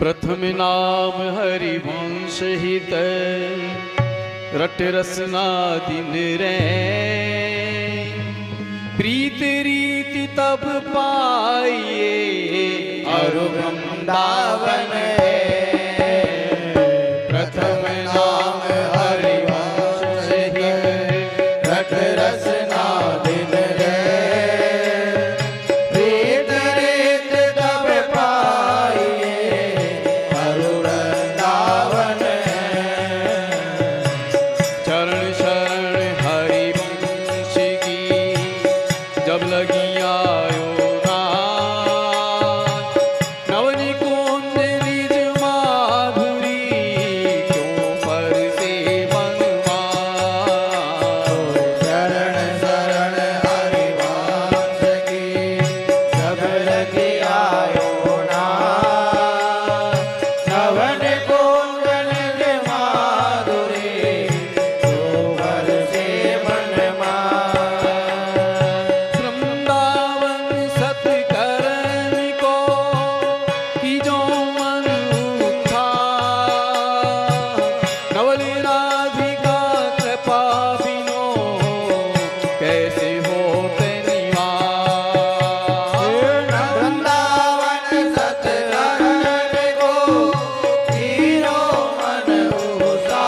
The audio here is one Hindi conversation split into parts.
प्रथम नाम हरिवंश हित रट रसना दिन रे प्रीत रीति तब पाइए अरु वृंदावन प्रथम नाम हरिवंश हित रट रसना दिन रे प्रीत रीति तब पाइए अरु वृंदावन चरण शरण हरिवंश की जब लगी आयो नाथ नवनी कुंज निज माधुरी क्यों पर से बनवाओ चरण शरण हरिवंश की जब लगी आयो नाथ नवनी कुंज निज माधुरी क्यों पर से बनवाओ वृंदावन सत्कर्म को की जो मन उठा नवल राधिका कृपा बिनो कैसे होते निवास वृंदावन सत्कर्म को कीरो मन उठा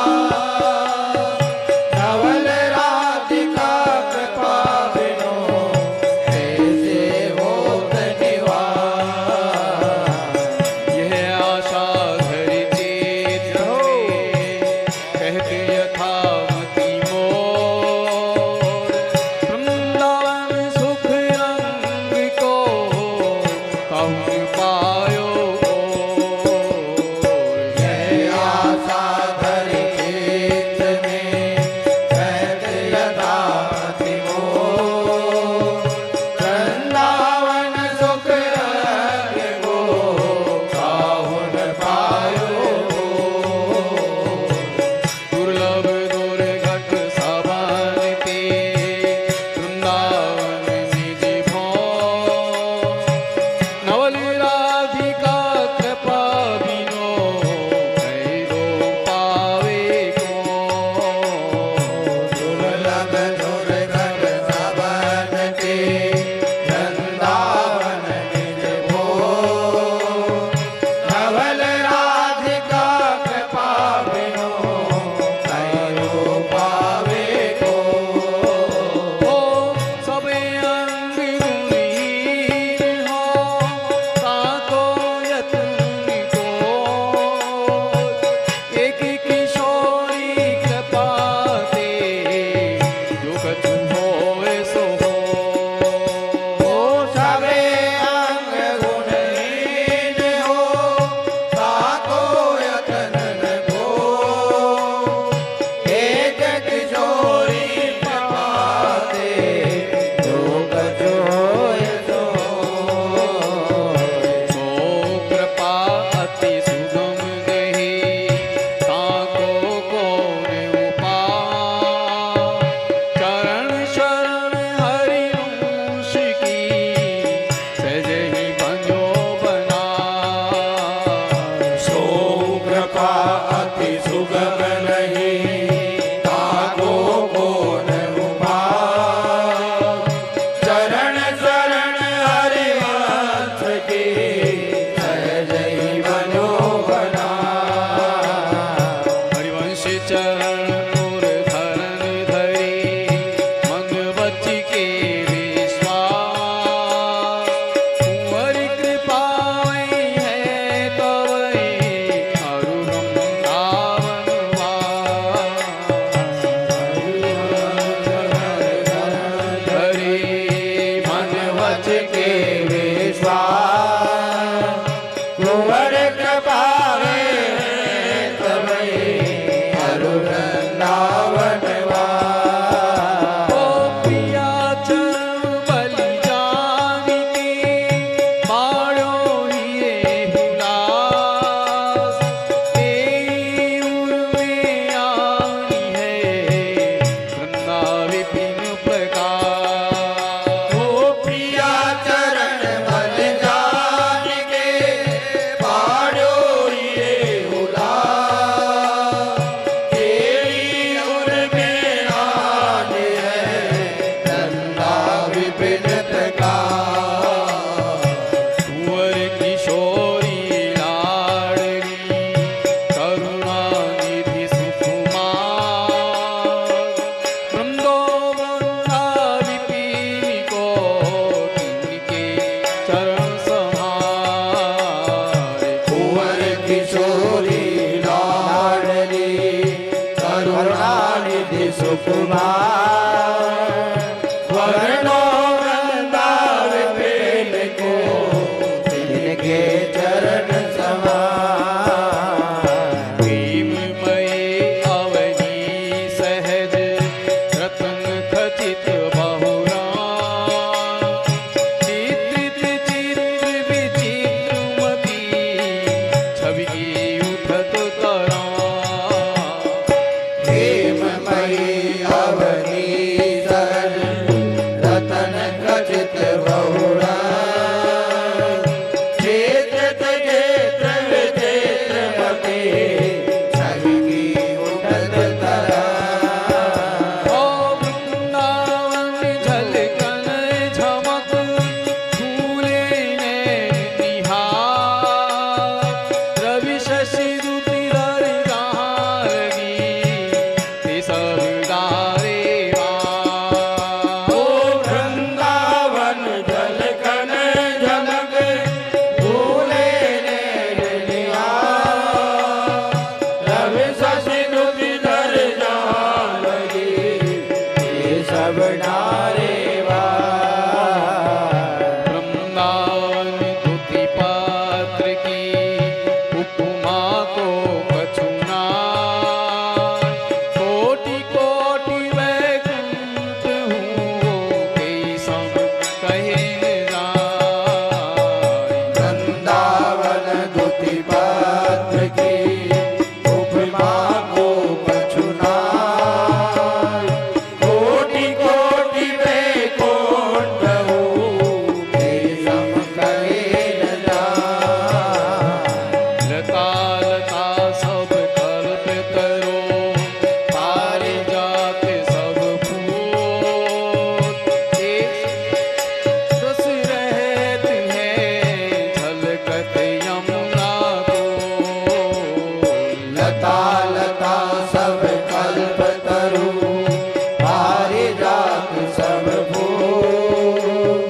नवल राधिका कृपा बिनो कैसे होत निवास यह आशा धरि चित्त में कहते यथामति मोर वृंदावन सुख रंग को कहूँ पायो यह आशा धरि चित्त में कहते यथामति मोर वृंदावन सुख रंग को काहुन पायो दुर्लभ दुर्घट सावन ते वृंदावन निज भों नवल राधिका कृपा बिनो कैरो पावे को दुर्लभ दुर्घट सावन ते वृंदावन निज भों नवल राधिका कृपा बिनो कैरो पावे को सबे अंग गुणहीन हो ताको यत्न को एक किशोरी कृपा ते जो कछु होए सो हो सबे अंग गुणहीन हो ताको यत्न को एक किशोरी कृपा ते जो कछु होए सो कृपा अति सुगम गही ताको कौन उपाय चरण शरण हरिवंश की सहज ही बनो बना सो कृपा अति सुगम नहीं ताको कौन उपाय चरण शरण हरिवंश की सहज ही बनो बना हरिवंश चरण और धरण धरी मन बच के विश्वास कुंवर कृपा वही है तवई अरु वृंदावन धरी मन बच के विश्वास कुंवर कृपा तवई अरु वृंदावन पिया चरण बलि जानी के बाड़ो हिए हुलास तेरी उर में आनी है वृंदा विपिन प्रकाश ओ प्रिया चरण बलि जानी के किशोरी लाडली करुणानिधि सुकुमार वृंदावना विपिन को तिनके चरण समारे कुंवर किशोरी लाडली करुणानिधि सुकुमार वर्णो वृंदाव प्रेम को तिनके चरण समार प्रेममये अवनी सहज रतन खचित बहुरा चित्रित चित्र विचित्रमती छवि की उठत करा प्रेममयी अवनी सहज रतन खचित बहुरा क्षेत्र क्षेत्र विचित्रमती छवि की उठत तरा ओ वृंदावन झलकन झमक फूले नैन निहार रवि शशि रुचिर जहाँ लगी ते सब गारे ओ वृंदावन झलकन झलक फूले नैन निहार रवि शशि रुचिर जहाँ लगी ये सब नारे वृंदावन तुति पात्र की उपमा को कछुना कोटि कोटि वैकुंठ हूँ कई सम कहे न जाए वृंदावन दुति पात्र की उपमा को कछुना कोटि कोटि वैकुंठ हूँ के सम कहे न जाए लता लता सब कल्प करो पारिजात सब फूल एक रस रहत है झलकत यमुना को लता लता सब कल्प तरु पारिजात सब फूल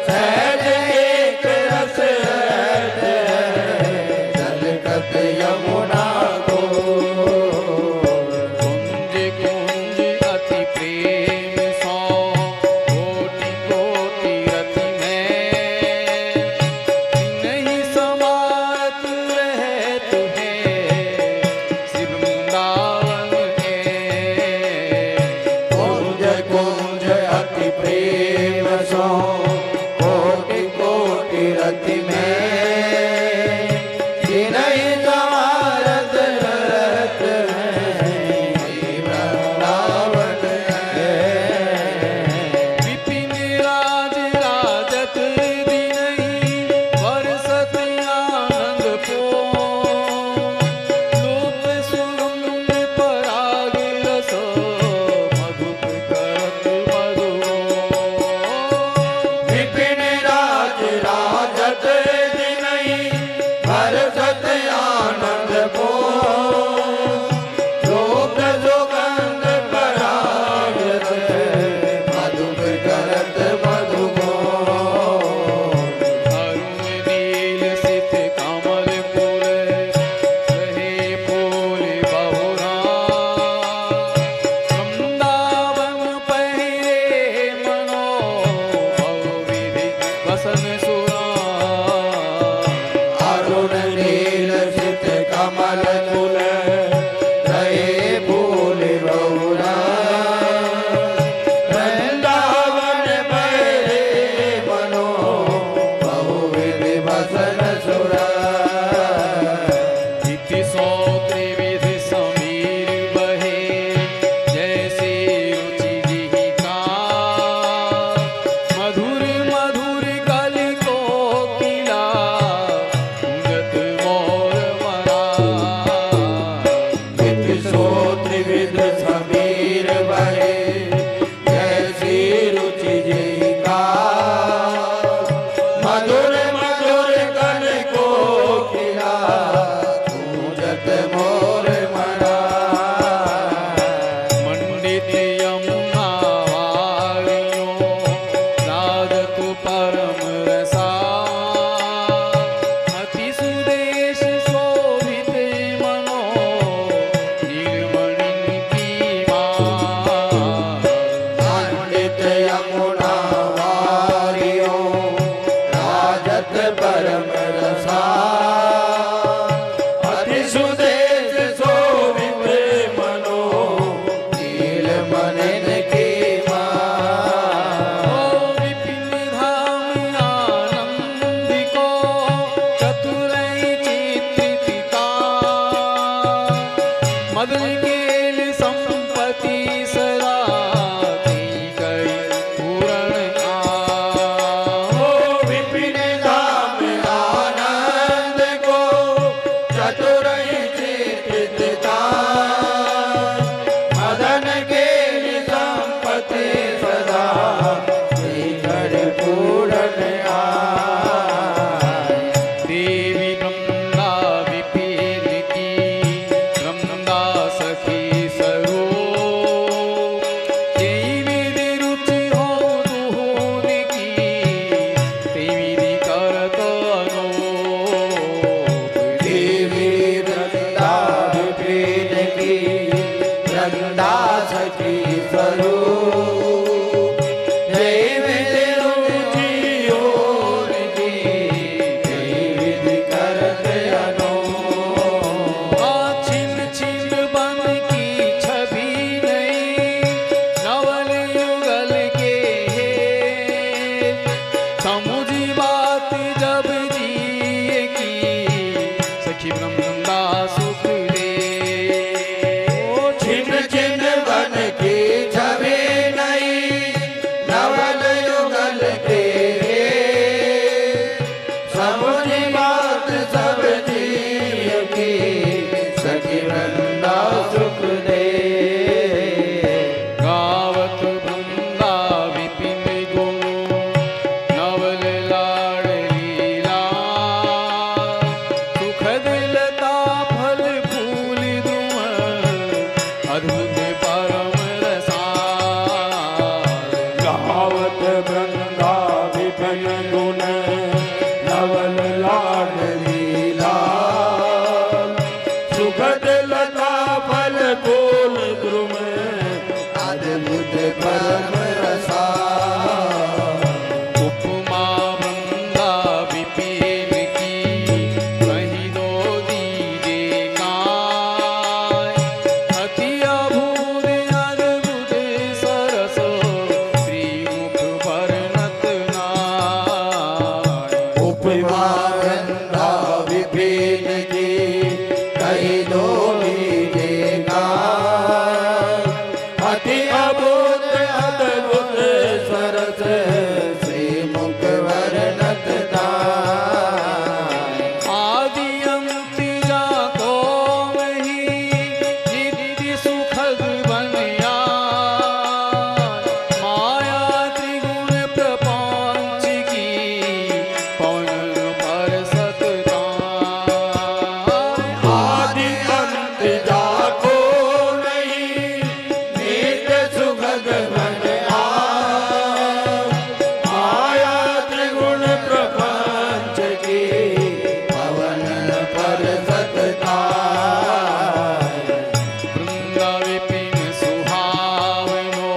सहज एक रस रहत है झलकत यमुना को कुंज कुंज अति प्रेम सो कोटि कोटि रति में नहीं समात रहत है श्री वृंदावन कुंज कुंज अति प्रेम सो कोटि कोटि रति में जिनहि समारत रहत हैं वृंदावन है विपिन राज राजत दिनहि बरसत आनंद पो लोक सुगंध पराग रस मधुप करत मधुरो विपिन राज राजत दिनहि बरसत आनंद को लोक सुगंध परागत मधुप करत मधुको अरुण नील सित कमल फूल रहे फूल बहुरा वृंदावन पहिरे मनो बहुविधि वसन सुरा अरुण नील सित कमल कुल रहे फूल बहुरा वृंदावन बहरे मनो बहुविधि वसन सुरा इति सो त्रिविधि समीर बहे जैसे रुचि जिहि का मधुर मधुर कलि कोकिला गूंजत मोर मरा विपिन की कही दो लीजिएगा अति अद्भुत अद्भुत सरस श्री मुख वर्णत आदि अंत जाको वही नित्य सुखद बनिया माया त्रिगुण प्रपंच की पवन पर सतता आदि अंत जाको नहीं नित्य सुखद बन माया त्रिगुण प्रपंच की पवन पर सतता वृंदा विपिन सुहावनो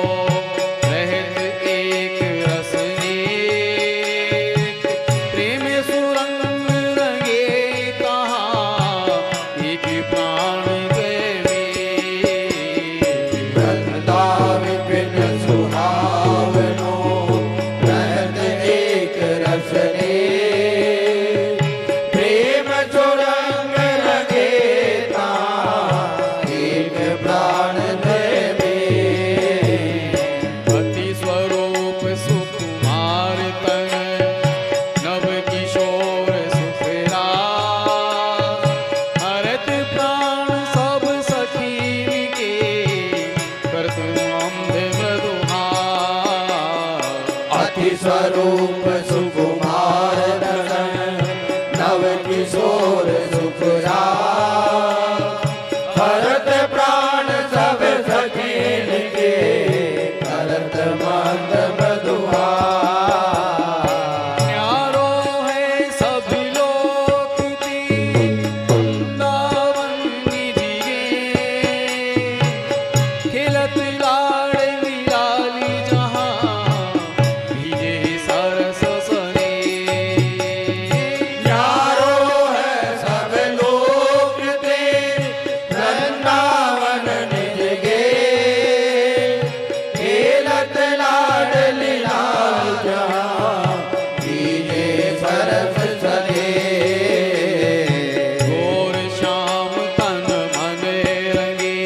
रहत एक रसने प्रेम सुरंग रंगे कहाँ एक प्राण गए वृंदा विपिन सुहावनो रहत एक रसने प्रेम सुरंग रंगे एक प्राण देवे अति स्वरूप सुकुमार तन नव किशोर सुखराज हरत प्राण सब सखी के करत अम्ध मधुहार अति स्वरूप सुकुमार दर्शन नव किशोर सुखरा भरत प्राण सब सखीन के भरत मंद मधुआ न्यारो है सभी लोक की वृंदावन निधिये खिलत लाड़ निराली जहाँ भीजे सरस सने यारो है सब लोक ते वृंदावन निज गे खेलत लाड लीलाल जहाँ बीजे सरस सने घोर श्याम तन मन रंगे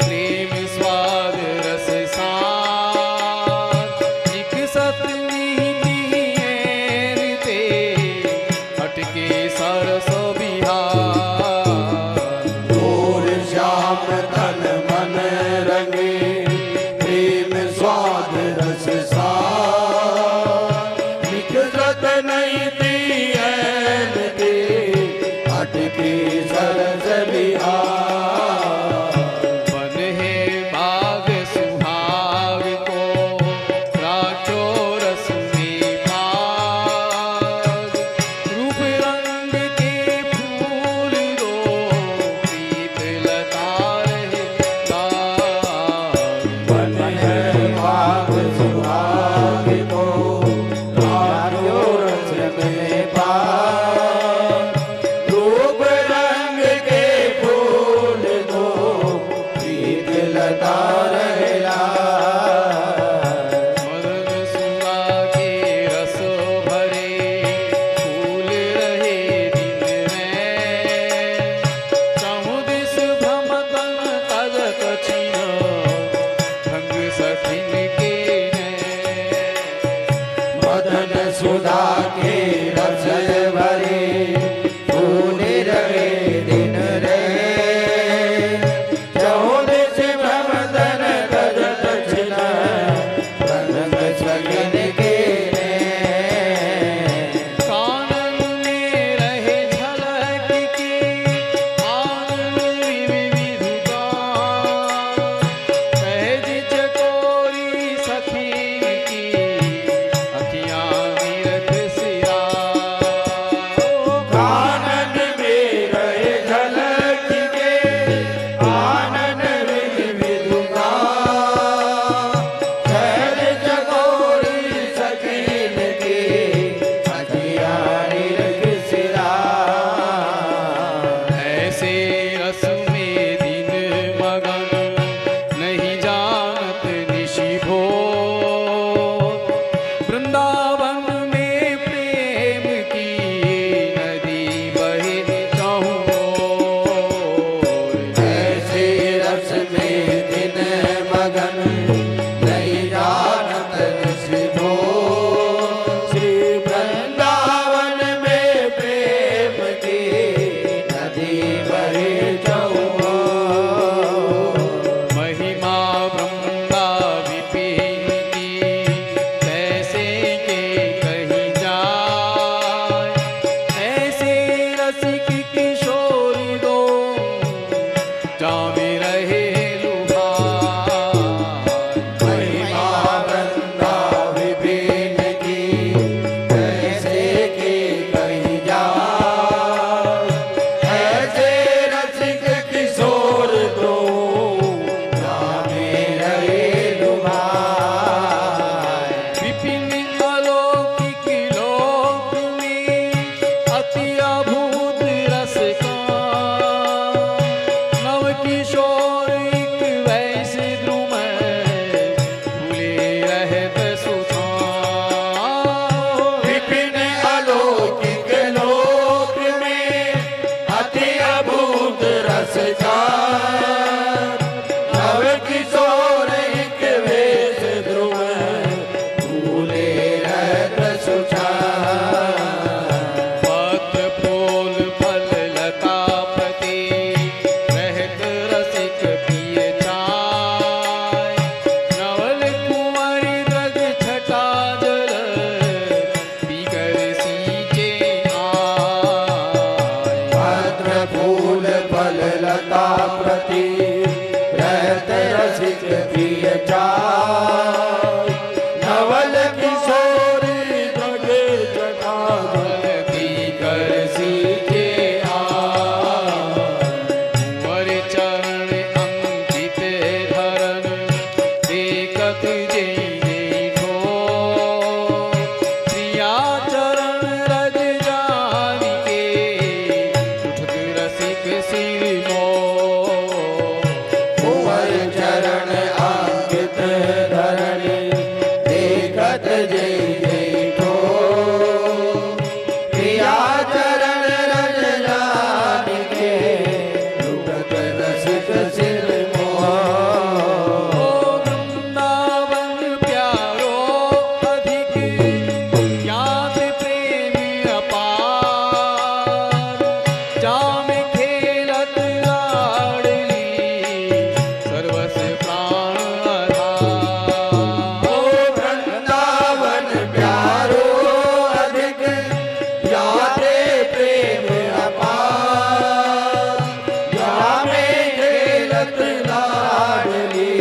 प्रेम स्वाद रस सार जिक सत निहिते अटके सरस बिहार घोर श्याम तन मन रंगे प्रेम स्वाद रस निकट नहीं दी अटकी सरस बिहार बन है बाग सुहाग को राचो रस में भाग रूप रंग के फूल किशोरी दो जामे रहे महिमा वृंदा विभिन्न की कैसे की कही जाए। ऐसे रसिक किशोर दो जामे रहे लुभाए। विपिन अलौकिक लोक में अति अभूत रस का नव किशोर एक वैसे द्रुम भूले रहत सुधा। विपिन अलौकिक लोक में अति अभूत रस का नव किशोर एक वेश ध्रुव भूले रहत सुझा। पत्र फूल फल लता पति रहत रसिक पिय चाय नवल कुंवरी द्रग छटा जल पीकर सींचे आय। पत्र फूल फल लता प्रति रहत रसिक प्रिय चाय। नवल किशोरी द्रगे जटा जल पीकर सींचे आय। कुंवर चरण अंकित धरन देखत जय जय ठोर प्रिया चरण रज जानिके उठत रसिक सिर मोर। कुंवर चरण अंकित धरणी देखत जय जय ठोर। प्रिया चरण रज जानिके लुटत रसिक सिर मोर। ओ वृंदावन प्यारो अधिक ज्ञात प्रेम अपार जाम खेलत लाडली सर्वस प्राण आधार। ओ वृंदावन प्यारो अधिक याते प्रेम अपार। जामे खेलत लाडली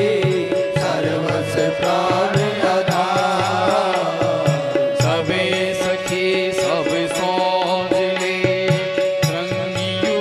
सर्वस प्राण आधार। सबे सखी सब सौज ले रंगियो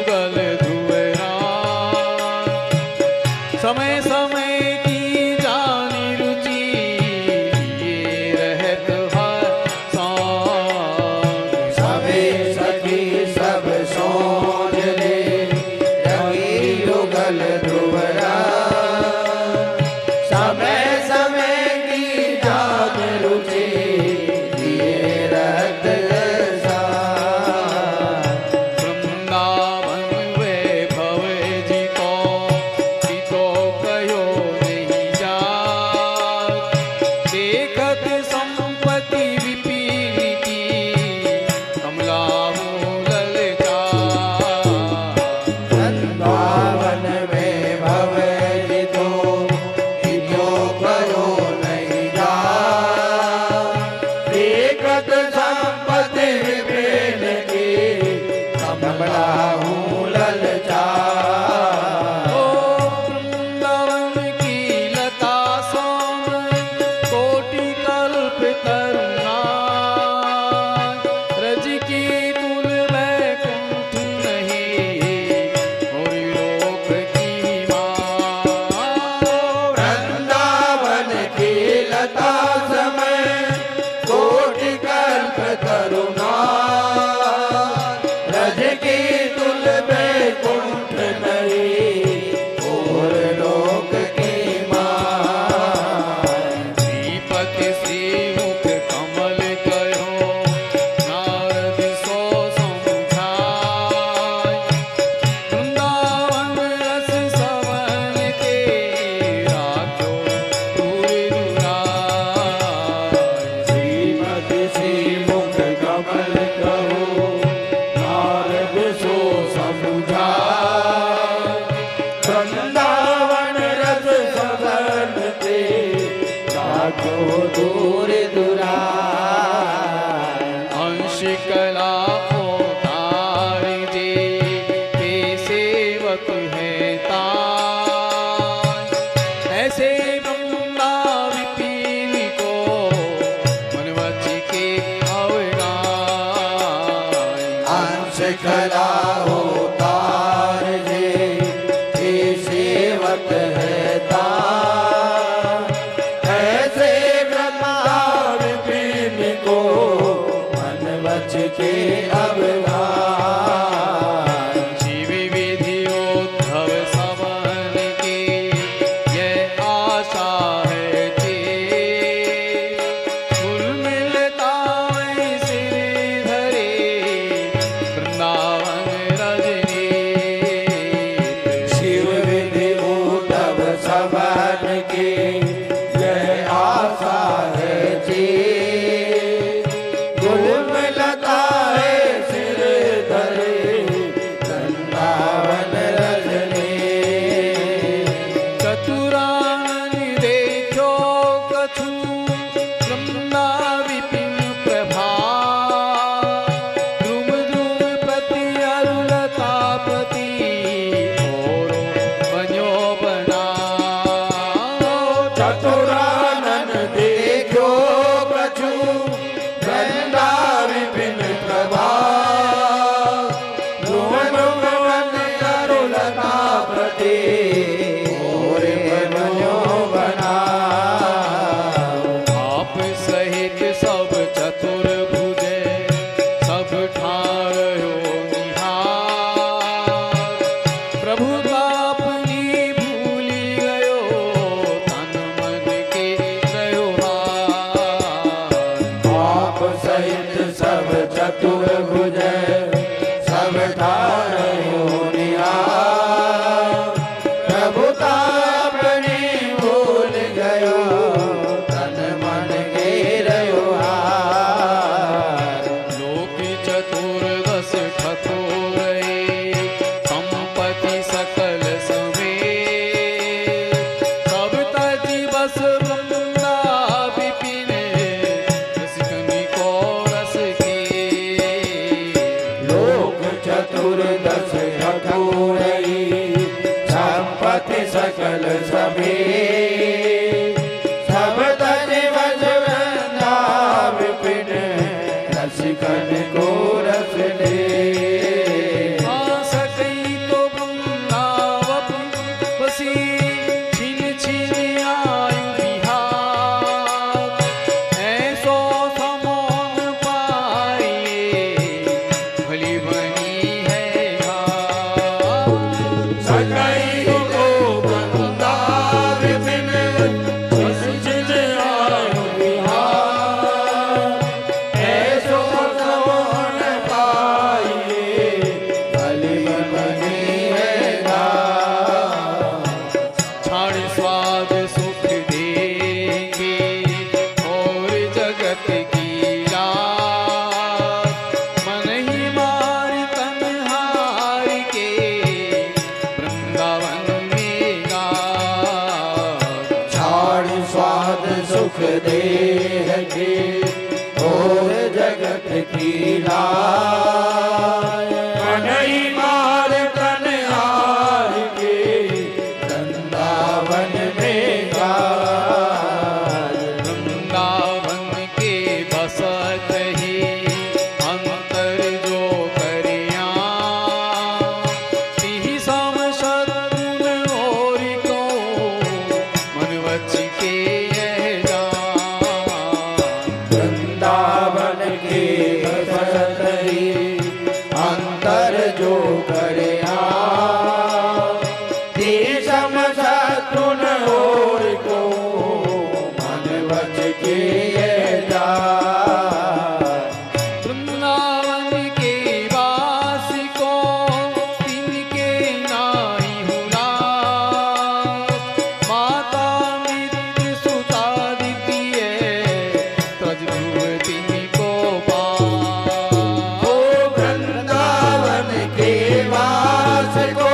उतार जे ये सेवक है तार, ऐसे वृंदावन प्रेम को मन बच के अवगान। जीव विधियोद्धव समन की यह आशा है जी, फूल मिलता है सिर धरे वृंदावन रजनी। शिव विधि उद्धव सबन की यह आशा है जी, गुल मिलता है सिर धरे वृंदावन रजनी। चतुरानन देखो कछु ब्रह्मा विपिन प्रभा, ध्रुव ध्रुव प्रति अरुलतापति और बन्यो बना। चतुरानन देखो कछु वृंदा विपिन प्रभा, ध्रुव ध्रुव प्रति अरुलतापति और बन्यो बना। आप सहित सब चतुर्भुज सब ठारयो निहार, प्रभुता अपनी भूली गयो तन मन के रयो हार। आप सहित सब चतुर्भुज सब ठारयो निहार, प्रभुता अपनी भूल गयो तन मन घेरयो हार। लोक चतुर्दश ठकुरई संपत्ति सकल समेत, सब तजी बस वृंदा विपिन रसिकनि को रस के। लोक चतुर्दश ठकुरई संपत्ति सकल समेत, सब तज बस वृंदा विपिन रसिकन को रस दे। सकई तो वृंदावन बसी छिन छिन आयु बिहार, ऐसो समोन पाइए भली बनी है घाट। सकई को वृंदा विपिन रसिकन आयु बिहार, ऐसो समोन पाइए भली बनी है घाट। क्षण स्वाद सुख देंगे और जगत की रात, मन ही मार तन हार के वृंदावन में गात। छाड़ स्वाद सुख देह के और जगत की लाय, मन ही मार तन हार के वृंदावन में गाय। वृंदावन के बसत ही अंतर जो करिया, तिहि सम शत्रुन और को मन वच के यह जान। वृंदावन के बसत ही अंतर जो करे सम शत्रुन और को मन बच के जाय। वृंदावन के वास को तिनके नाई हुलास, माता मित्र सुता द्वितीय त्रज ध्रुव तिनको पास। ओ वृंदावन के वास को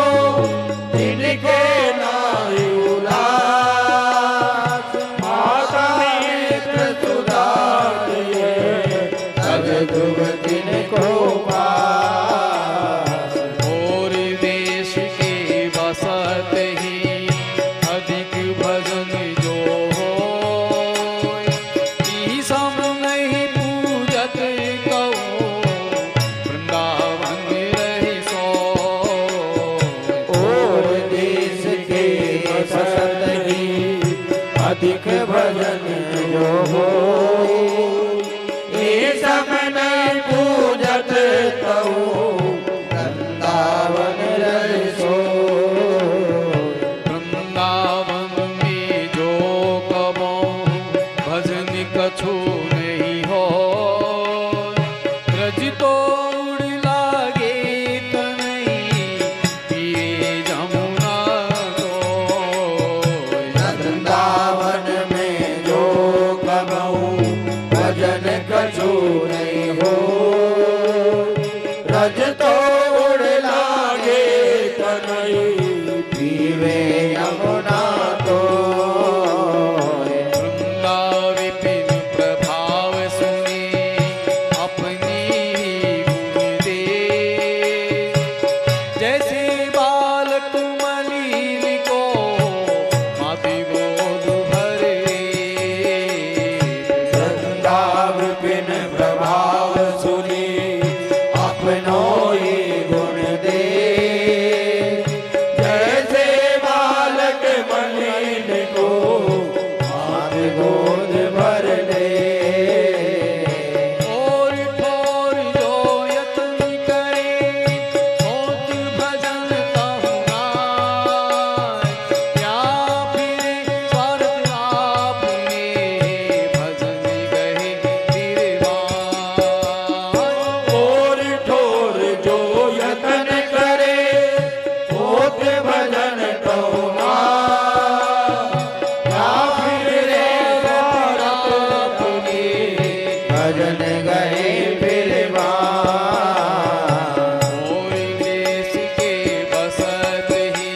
अधिक भजन जो हो ये सब नहीं पूजत तऊ वृंदावन रहे सो। वृंदावन में जो कबो भजन कछु नहीं हो ब्रज तो उड़ लागे तनई पिए जमुना को। वृंदावन में जो कबहू भजन कछु नहीं हो रज तो उड़ लागे तनई पीवे यमुना तो। वृंदा विपिन प्रभाव सुने अपनी गुण दे जैसे बालक मलिन को माती गोद भरे। वृंदा विपिन प्रभाव सुनी अपनो ही गुण दे जैसे बालक मलिन को हाथ गोद भर ले। और ठोर जो यत्न करे होत भजन कहु नाय या फिर स्वार्थ आपने भजन गहे गिरवान। और ठोर जो यतन करे होत भजन कहु नाय या फिर रे अपने भजन गए फिरवान। कोई देश के बसत ही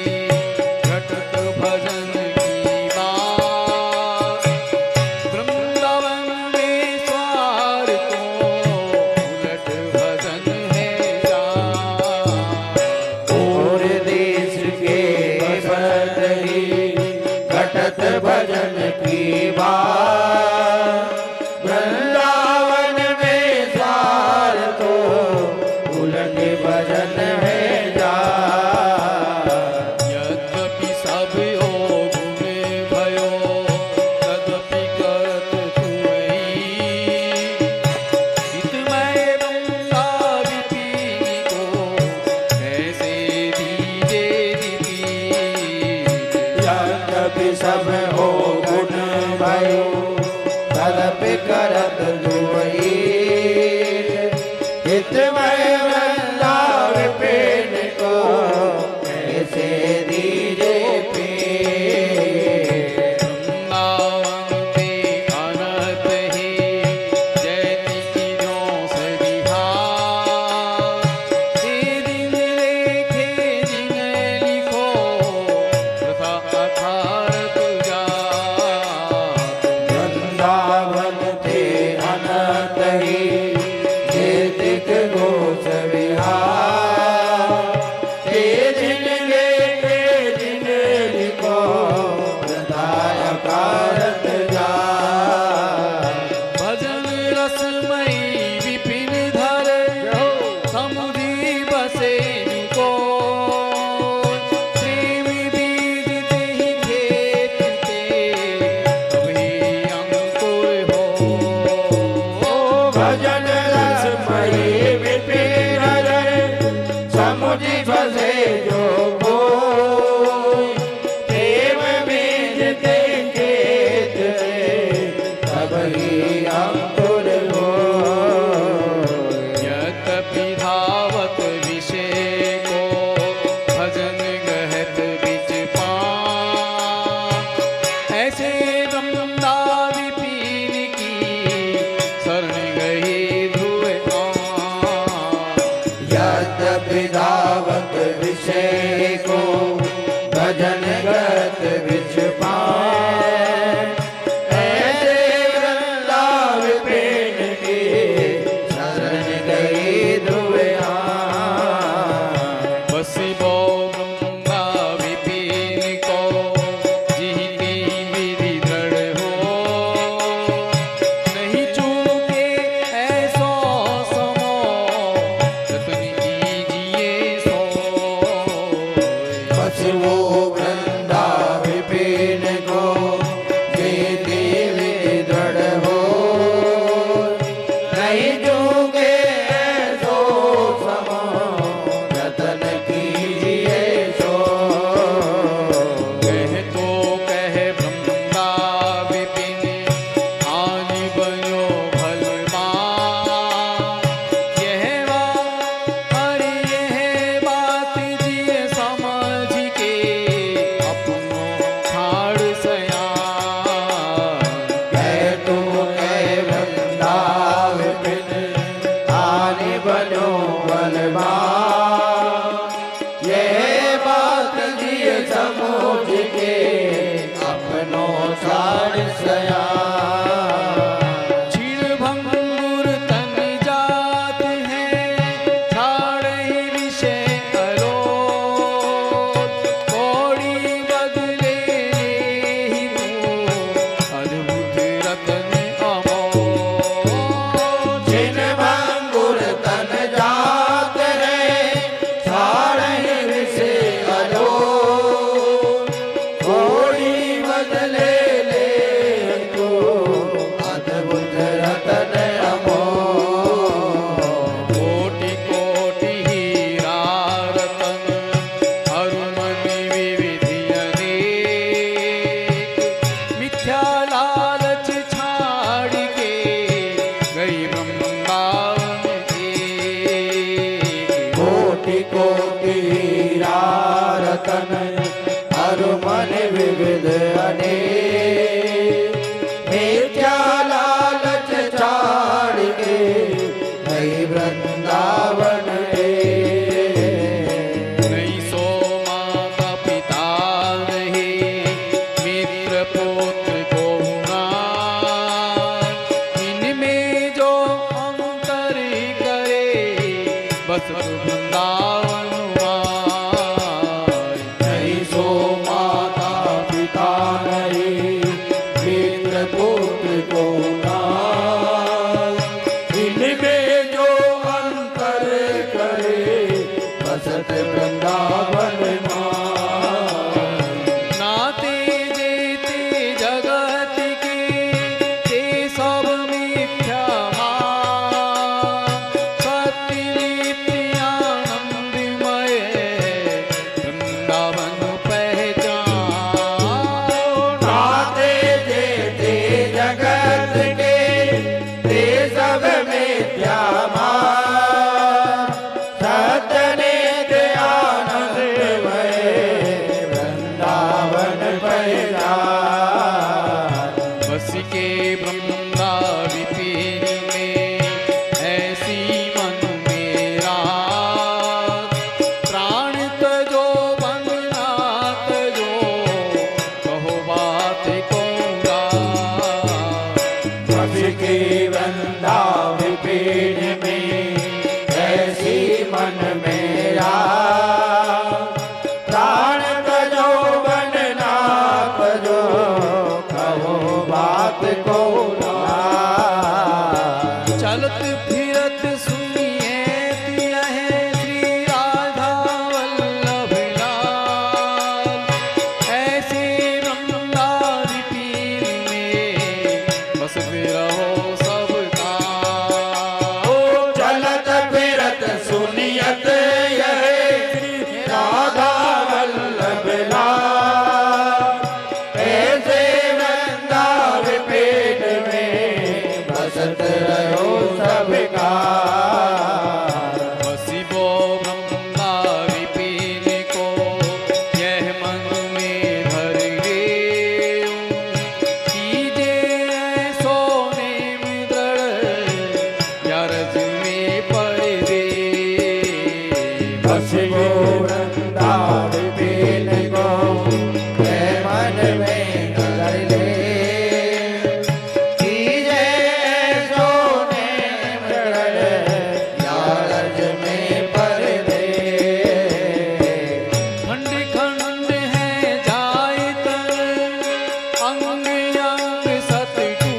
घटत भजन की बात वृंदावन में स्वार को उलट भजन है जात। और देश के बदली घटत भजन की बात वृंदावन में सार तो उलट भजन है जा। यद्यपि सब हो गुण भयो तदपि करत तुई हितमय वृंदा विपिन को कैसे दीजे रीति। यद्यपि सब हो गुण भयो तदपि करत दुई हितमय वृंदा विपिन को कैसे दीजे पे। वृंदावन में अनत ही जैति की जो सरिहार से दिन लेखे जिन लिखो तथा अथारत जात। वृंदावन थे अनंत ही जेतिक घोष विहार ते जिन लेखे जिन लिखो प्रदाय कारत जा। भजन रसमयी विपिन धर समुझी बसे को प्रेम बीज देहि खेत ते कभी अंकुर हो। भजन रसमयी विपिन हर समुझि बसे जो कोई प्रेम बीज ते खेत में तभी अंकुर हो। यद्यपि धावत विषय को भजन गहत बिच पान ऐसे वृंदा विपिन की शरण गई ध्रुव आन। यद्यपि धावत विषय को भजन गत विच पाए ऐसे वृंदा विपिन की शरण गई ध्रुव आन। बसी बो वृंदा विपिन को जीती विधि दृढ़ हो नहीं चूके ऐसो समो जतन कीजिए सो। बस वो वृंदा समूझ के अपनो सार सया क्षीण भंगुर तन जात है छाड़हि विषय करो कौड़ी बदले ही तू अद्भुत रतन अमोल जिन भंगुर तन जात है छाड़हि विषय अलो कोड़ी बदले ले तो अद्भुत रतन अमोल कोटि कोटि हीरा रतन अरुमनि विविधि अनेक मिथ्या लालच छाड़ के गई वृंदावन एक कोटि कोटि हीरा रतन अरुमन विविध अनेक मिथ्या लालच छाड़ के गई वृंदावन नहीं सो माता पिता नहीं मित्र पुत्र को इनमें जो अंतर करे बस वृंदावन आए। नहीं सो माता पिता नहीं मित्र पुत्र को नाम इनमें जो अंतर करे बसत वृंदावन मां नाते जेते जगत के ते सब मिथ्या सत्य नित्यानंदमय वृंदावन पहचान नाते जेते जगत के ते सब मिथ्या सत्य नित्य आनंदमय वृंदावन पहचान बस के वृंदा विपिन में ऐसी मन मेरा प्राण तजो बंदना तजो कहो बात कहूँगा बस के वृंदा विपिन में ऐसी मन मेरा प्राण तजो बन नाथ जो कहो बात को चलत फिरत सुनिए तिय है श्री राधा वल्लभ लाल ऐसे वृंदा विपिन में बसते रहो सबका ओ चलत फिरत सुनियत यह राधा वल्लभ लाल ऐसे वृंदा विपिन में बसत रहो सबका बसिबो वृंदा विपिन को यह मन में धर ले कीजे सोने में दृढ़ या रज में पड़ दे बस वो वृंदा विपिन को है मन में धर ले कीजे सोने मृण या रज में पर दे खंड खंड है जाए तर अंग अंग सतटू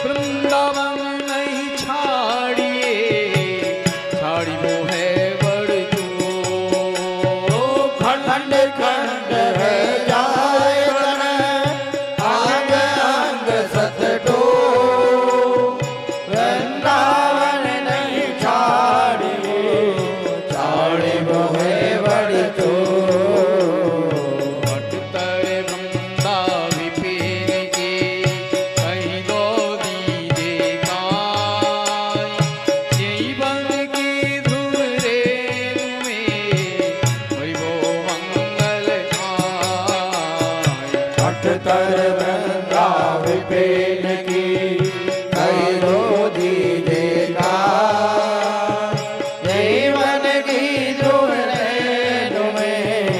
वृंदावन नहीं छाड़िए छाड़ी वो है बड़ तू खंड खंड है जाए तन अंग अंग सतटो वृंदावन नहीं छाड़ी छाड़ी बोहे बड़ी तो भटतर वृंदा विपिन के कहीं दो दीजे गाय जीवन की धुन रेणु में वैभव मंगल आए अठतर वृंदा विपिन की कई दो दीजे का जीवन की धुन रेणु में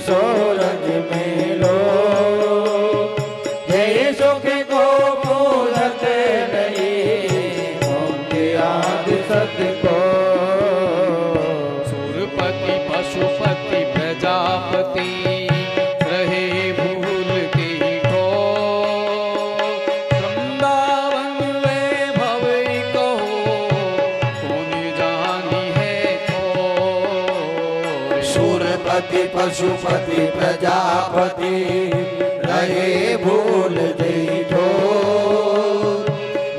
सोरज मेलो जय सुख को पूरत नहीं मुक्ति आदि सत को सुरपति पशुपति प्रजापति रहे भूल के ठोर वृंदावन वैभव कहो कौन जानी है ठोर सुरपति पशुपति प्रजापति रहे भूल जैठो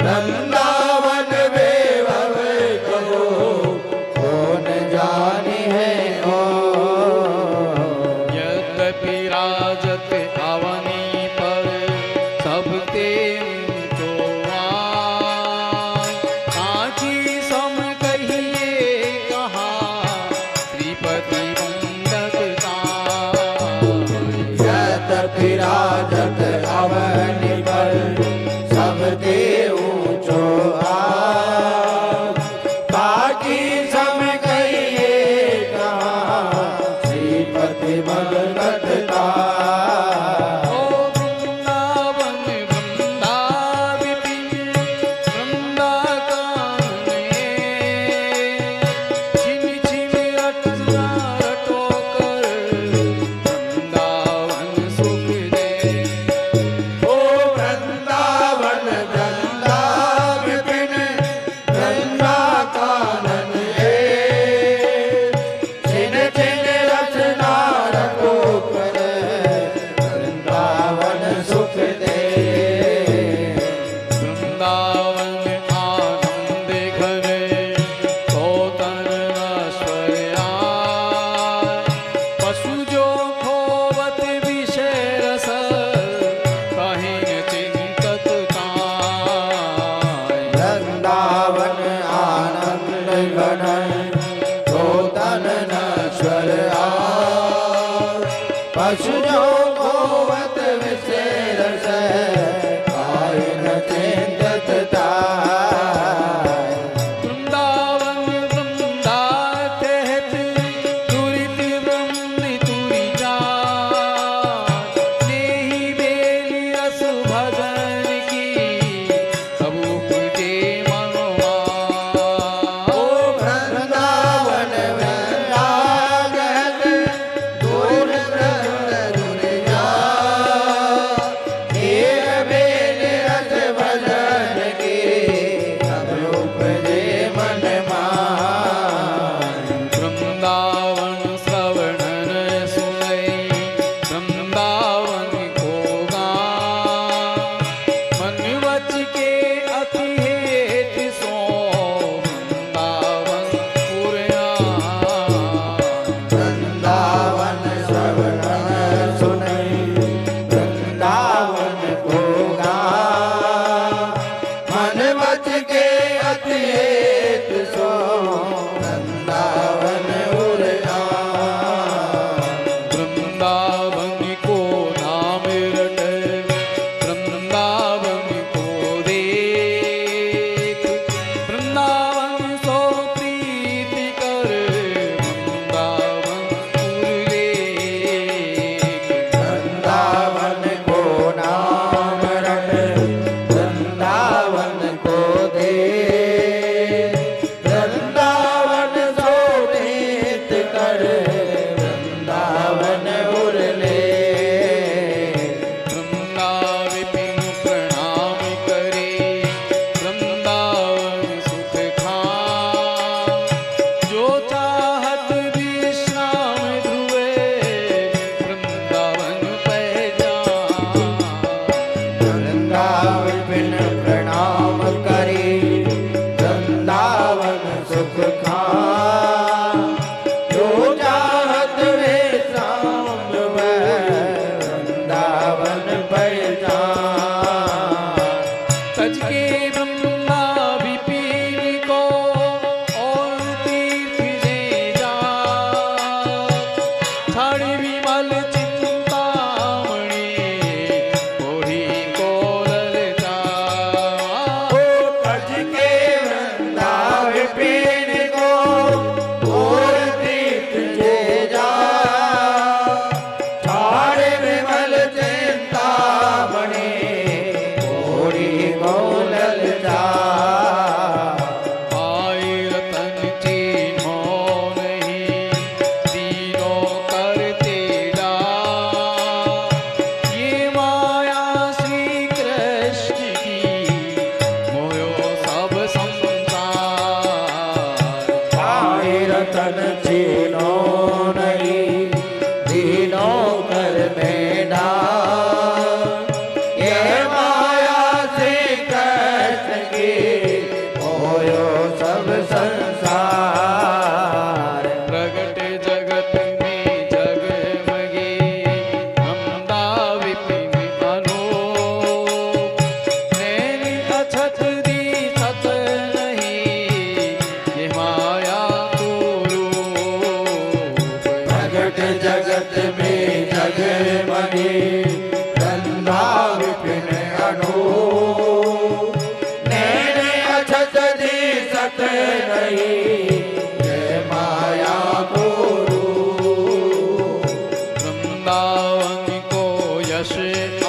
वृंदावन वैभव कहो कौन जानी है ओ यद्यपि राजत अवनी पर सबते ऊंचो आँखी सम कहिए कहा श्रीपति वंदकता यद्यपि राजत अवनि पर सब ऊंचो बाकी सम कहिए कहाँ श्रीपति भगवता ओ वृंदावन वृंदा विपिन वृंदा कानने छिन छिन रटना रटो कर वृंदावन सुख दे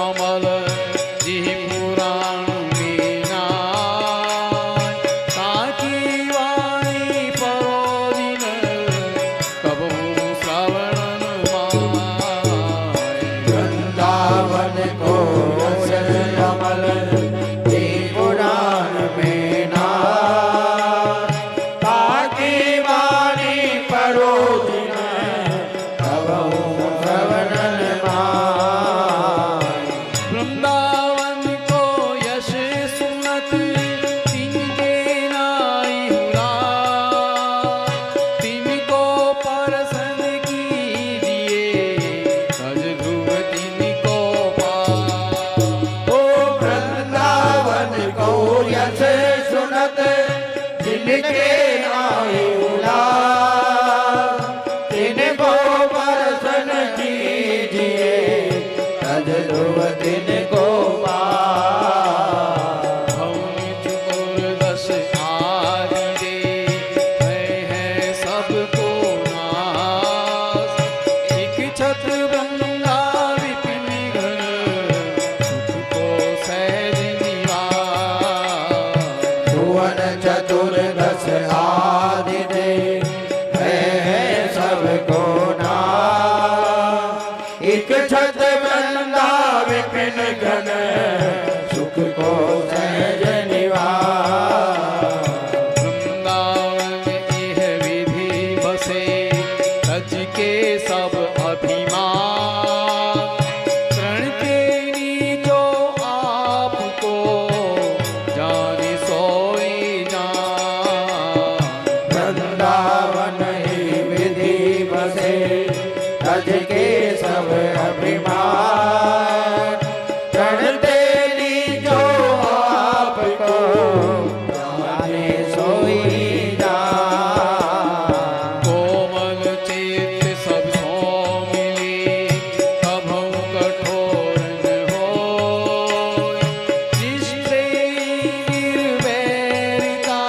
अमल जी पुराण मीना ताकी वाणी परोदिन कबू श्रवणन माय वृंदावन को यश अमल जी पुराण में ना ताकी वाणी परोदिन कबहु श्रवणन माय वृंदावन को यश सुनत तिनके नाई हुरा तिनको परसन कीजिए सज ध्रुव तिनको पा ओ वृंदावन को यश सुनत जिनके नाई उलास तिनको परसन कीजिए तज ध्रुव तिनको पास भौनि चुकुर दस आदि दे है सबको नास एक छत्र ब्रह्मा विपिन घन सुख को सहज निवास भुवन चतुर्दश आदि दे है सबको नाम एक छत वृंदा विपिन घन सुख को सहज निवास वृंदावन यह विधि बसे तज के सब अभिमान तृण के नीचो आपको जाने सोई जान वृंदावन ही विधि बसे तज के सब अभिमान तन तेरी जो आपको जाने सोई जान कोमल चित्त सब सो मिले कभौ कठोर न होय जिससे निर्वैरता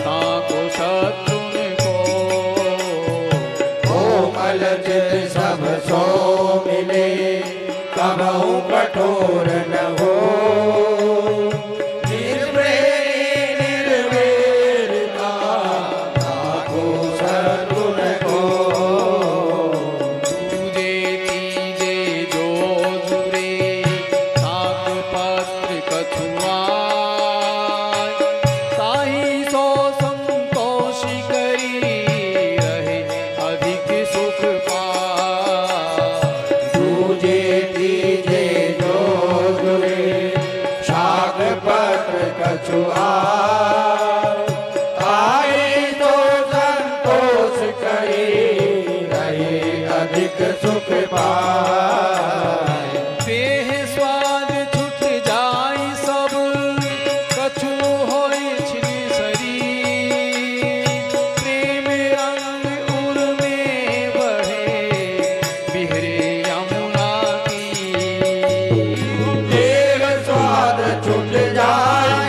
ताको शत्रु न को कोमल चित सब सो मिले कबहु कठोर न हो निर्वैरता ताको शत्रु न को दूजे तीजे जो जुरे ताक पत्र कछुआय ताहि सो संतोषी करी रहे अधिक सुख पाय दूजे तीजे जो जुरे शाक पत्र कछुआ ताई तो संतोष करी रहे अधिक सुख पाए देह स्वाद छूट जाय सब कछु होय छिन शरीर प्रेम रंग उर में बढ़े बिहरे यमुना तीर देव स्वाद छूट जाए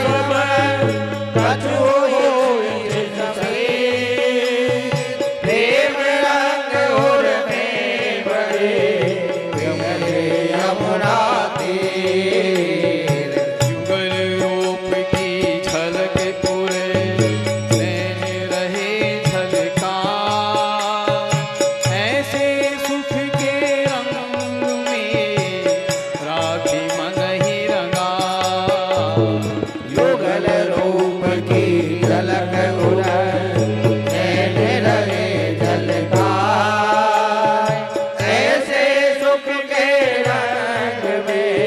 कछु होई शरीर प्रेम रंग उर में बड़े बिगड़े यमुना तीर युगल रूप की झलक पुरे नैन रहे झलका ऐसे सुख के रंग में राखी मन ही रंगा युगल रूप की झलक उड़े नैन रहे झलकाए ऐसे सुख के रंग में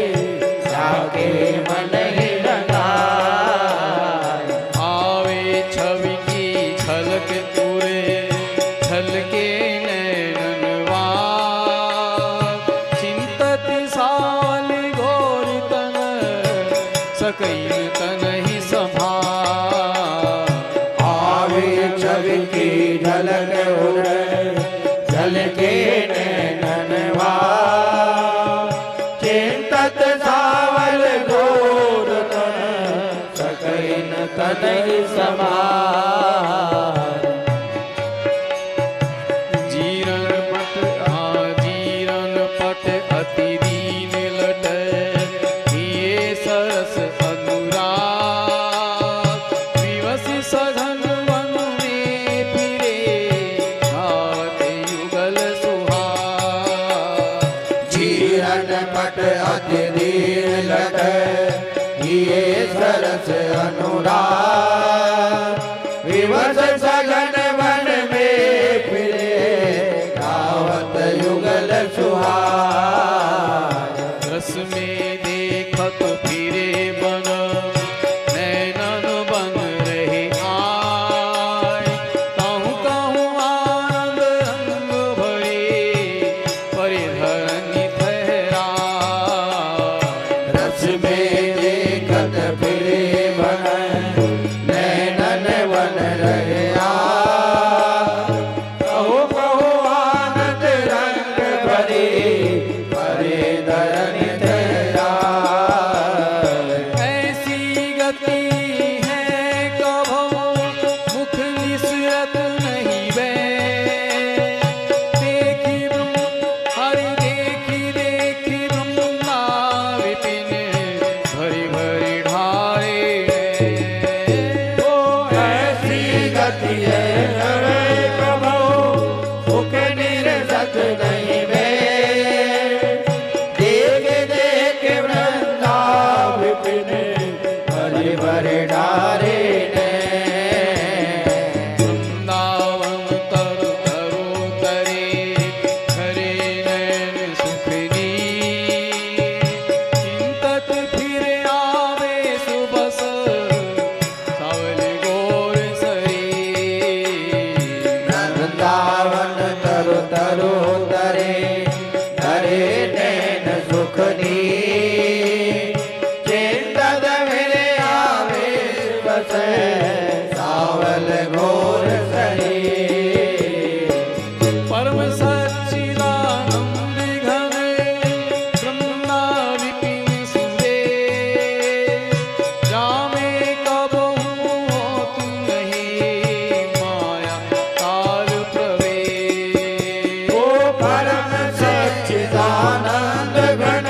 जाके मन ही लगाए आवे छवि की झलक पूरे झलके नैननवा चिंतत साल घोर तन सकैन तन ही संभाल आवे छवि की झलक उड़े झलके नैननवा चिंतत सावल घोर तन सकैन तन समान जीरन पट जीरन पट अति दीन अति दीन लट ये सरस अनुराग विवश सघन वन में फिरे गावत युगल सुहाग रस में देखत फिरे बन नैनन बन रहे आय कहूँ कहूँ आनंद रंग भरे परिधरनी ठहराय रस में देखत फिरे बन नैनन वन रहे कहो कहो आनंद रंग भरे परे धरनी ठहरा ऐसी गति है कभो मुख निसरत नहीं बे देखी हरि देखी ब्रह्मा विपिन भरी भरी ढारे ओ ऐसी गति है प्रभु मुख निरसत नहीं वे देख देख वृंदा विपिन हरि भरे डारे ने वृंदावन तरु तरु तरे हरे नैन सुखनी चिंतत फिर आवे सुबस सावल गोर सरी वृंदावन तरु तरु तरे हरे नैन सुखनी चिंतत मेरे आवे बसे सावल घोर सही परम सच्चिदानंद घन ब्रह्मा विपिन सुरेश जामे कबहु होत नहीं माया काल प्रवेश ओ परम सच्चिदानंद घन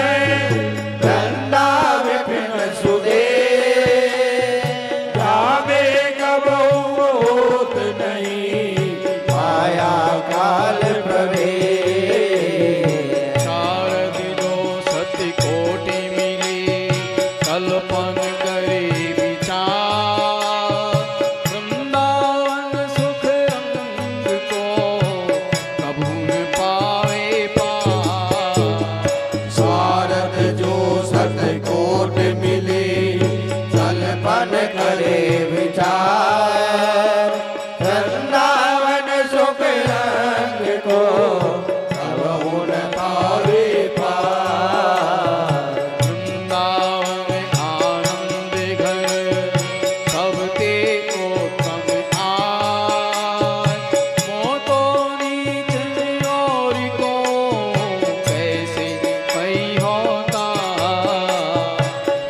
वृंदा विपिन सुदे जावे कबहु होत नहीं माया काल प्रवेश शारद जो सत्य कोटि मिली कल्पन करे विचार वृंदावन सुख रंग को कभू न पावे पार शारद जो सतकोट मिले कल्पन करे विचार वृंदावन सुख रंग को कबहु न पावे पार वृंदावन आनंद घर सबते उत्तम आय मोतो नीच और को कैसे कही होता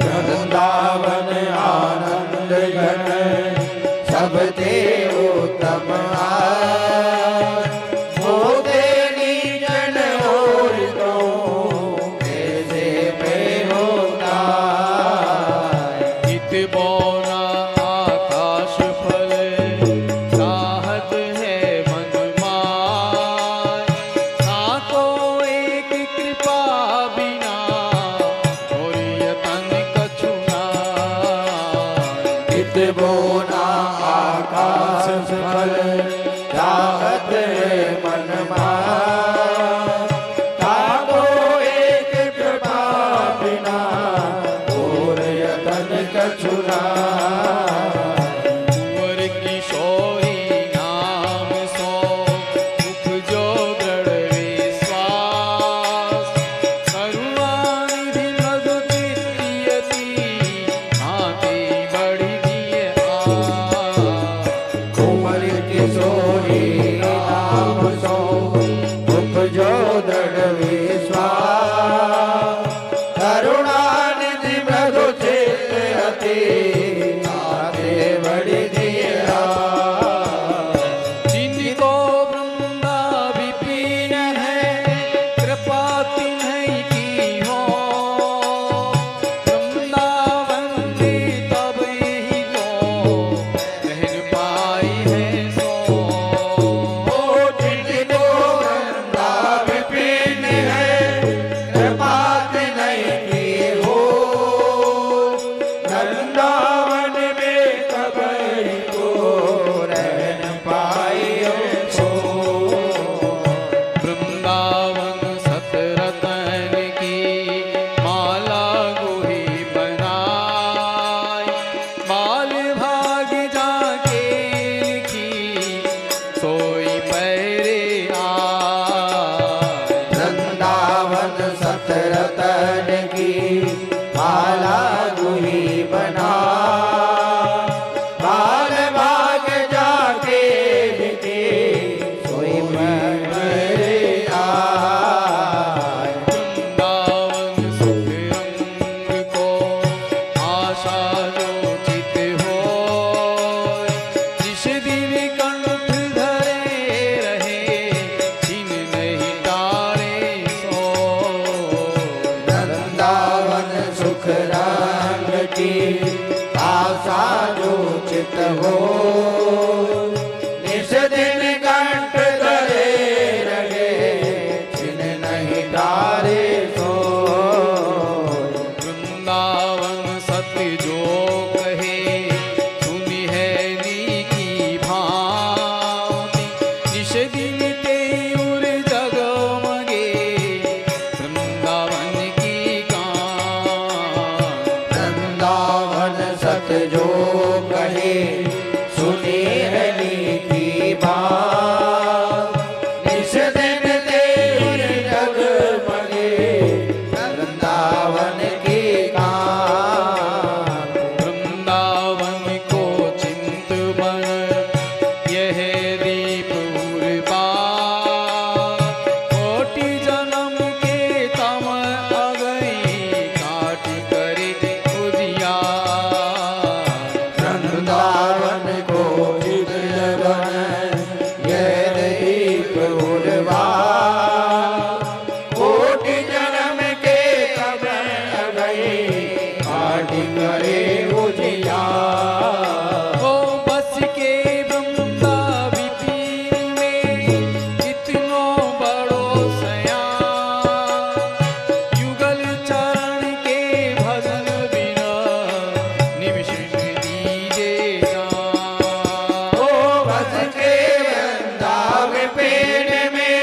वृंदावन आनंद घन सबते उत्तम मोते नीचन और तो कैसे में होता इत बोना आकाश फल चाहत है मन माय साको एक कृपा बिना और यतन कछु नाय इत बोना आकाश फल चाहत है मन ताको एक कृपा बिना और यतन कछुना कुंवर किशोरी नाम सो मुख जो दृढ़ विश्वास करुणानिधि मधु चित्तियति भांति बढ़ी दिए कुंवर किशोरी नाम सो मुख जो दृढ़ विश्वास करुणानिधि मधु चित्त अति की माला गुही बना, बाल भाग जाके बिके सोई मेरे आए। वृंदावन सुख रंग को आशा जो चित हो, जिस दिन कंठ धरे रहे छिन नहीं तारे सो। वृंदावन सुख रंग की आशा जो चित हो, निस दिन कंठ धरे रहे छिन नहीं तारे सो। वृंदावन सत्य जो कहे सुनी है नीकी भांति, जिस दिन ते उर जगमगे वृंदावन की कांति। वृंदावन सत जो कहे सुनी है नीकी बात, निस दिन देव जगमगे वृंदावन की कांति। वृंदावन को चिंत बन यह दीप उर्बार, कोटि जन्म के तम अगई काट करे उजियार। वृंदावन को चित बन यह दीप उर्बार, कोटि जन्म के तब गए काट करे उजियार। ओ बस के बंदा विपिन में कितनो बड़ो सयान, युगल चरण के भजन बिना निमिष दीजे जान। ओ बस के वृंदा विपिन में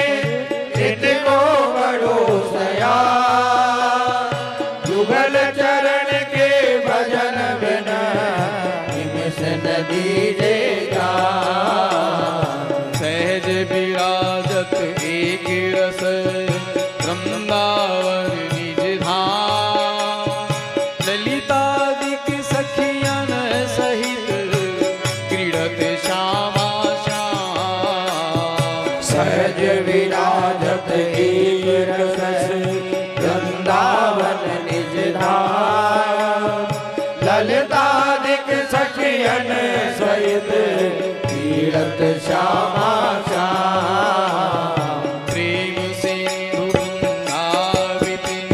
चित को बड़ो सया, युगल चरण के भजन बिना निमिष न दीजे जान। सहज विराजत एक रस वृंदावन निज धाम, ललितादिक सखियन सहित क्रीडत श्यामा श्याम। सहज विराजत एक रस वृंदावन निज धाम, ललितादिक सखियन सहित तीरथ श्यामा श्याम। प्रेम सिंधु वृंदा विपिन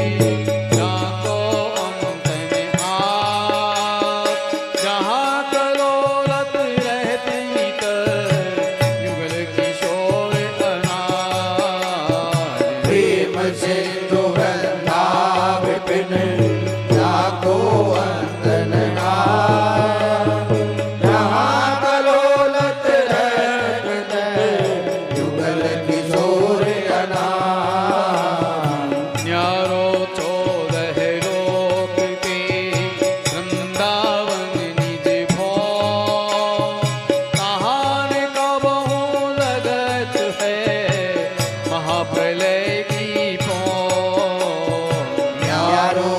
जाको अंतन आप, जहाँ कलोलत रहते नित युगल किशोर अनार। प्रेम सिंधु वृंदा विपिन जाको अंतन आप, जहाँ कलोलत रहते युगल किशोर अनार। न्यारो 14 लोक के वृंदावन निज भोग, कहान कबहू लगत है महाप्रलय की पौं। न्यारो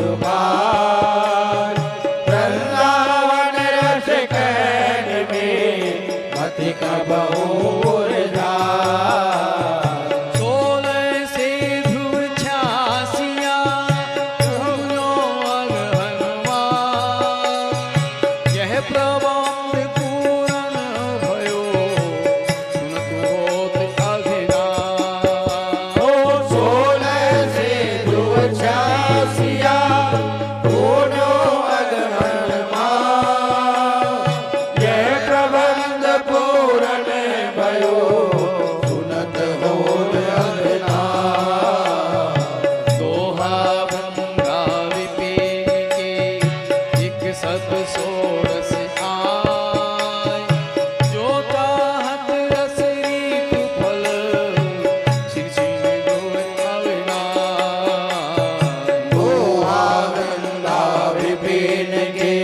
उबार वृंदावन रस कैन में मति कबहूर जाए। 16 से ध्रुव 86 ध्रुवों अगहनवार। यह प्रबंध पूरन भयो सुनत होत अभिनाश। 16 से ध्रुव 86 दोनों अगहनवार। यह प्रबंध पूरन भयो सुनत होत अभिनाश। दोहा गंगा विपिन के 116 आय। जो चाहत रस रीत फल छिन छिन डोल अविनाश। दोहा गंगा विपिन के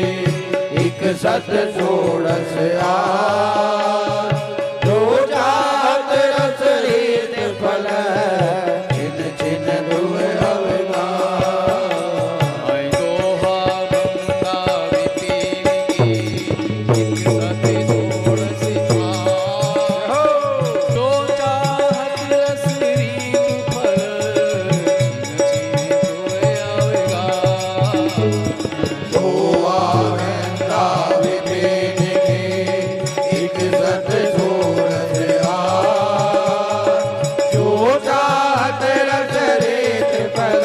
116 आय। जो चाहत रस रीत फल छिन छिन ध्रुव अविनाश। आय दोहा गंगा विपिन के 116 आय। जो चाहत रस रीत फल छिन छिन डोल अविनाश। दोहा गंगा विपिन के 116 आय। जो चाहत रस रीत फल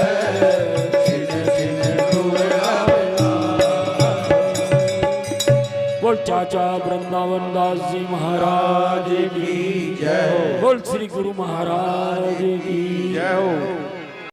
छिन छिन ध्रुव अविनाश। बोल चाचा वृंदावन दास जी महाराज की जय हो। बोल श्री गुरु महाराज की जय हो।